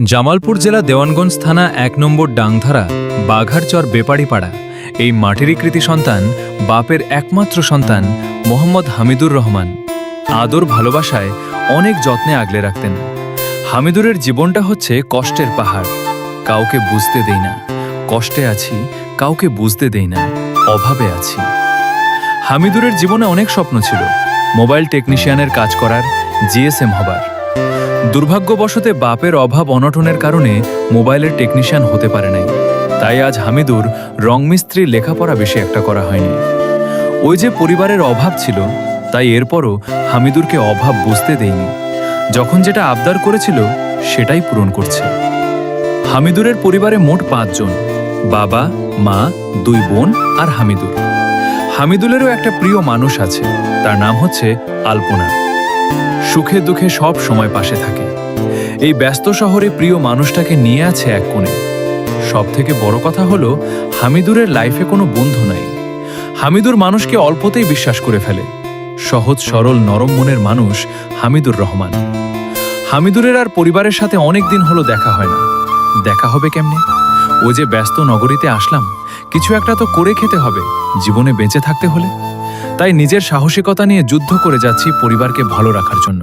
জামালপুর জেলা দেওয়ানগঞ্জ থানা ১ নম্বর ডাংধারা বাঘারচর বেপাড়িপাড়া এই মাটিরই কৃতি সন্তান বাপের একমাত্র সন্তান মোহাম্মদ হামিদুর রহমান আদর ভালোবাসায় অনেক যত্নে আগলে রাখতেন। হামিদুরের জীবনটা হচ্ছে কষ্টের পাহাড়। কাউকে বুঝতে দেই না, কষ্টে আছি, কাউকে বুঝতে দেই না, অভাবে আছি। হামিদুরের জীবনে অনেক স্বপ্ন ছিল, মোবাইল টেকনিশিয়ানের কাজ করার, জিএসএম হবার। দুর্ভাগ্যবশতে বাপের অভাব অনটনের কারণে মোবাইলের টেকনিশিয়ান হতে পারে নাই। তাই আজ হামিদুর রংমিস্ত্রির লেখাপড়া বেশি একটা করা হয়নি। ওই যে পরিবারের অভাব ছিল, তাই এরপরও হামিদুরকে অভাব বুঝতে দেয়নি। যখন যেটা আবদার করেছিল সেটাই পূরণ করছে। হামিদুরের পরিবারে মোট ৫ জন, বাবা, মা, ২ বোন আর হামিদুর। হামিদুরেরও একটা প্রিয় মানুষ আছে, তার নাম হচ্ছে আলপনা। সুখে দুঃখে সব সময় পাশে থাকে। এই ব্যস্ত শহরে প্রিয় মানুষটাকে নিয়ে আছে এক কোণে। সব থেকে বড় কথা হলো হামিদুরের লাইফে কোনো বন্ধু নাই। হামিদুর মানুষকে অল্পতেই বিশ্বাস করে ফেলে। সহজ সরল নরম মনের মানুষ হামিদুর রহমান। হামিদুরের আর পরিবারের সাথে অনেক দিন হলো দেখা হয় না। দেখা হবে কেমনে? ওই যে ব্যস্ত নগরীতে আসলাম, কিছু একটা তো করে খেতে হবে জীবনে বেঁচে থাকতে হলে। তাই নিজের সাহসিকতা নিয়ে যুদ্ধ করে যাচ্ছি পরিবারকে ভালো রাখার জন্য।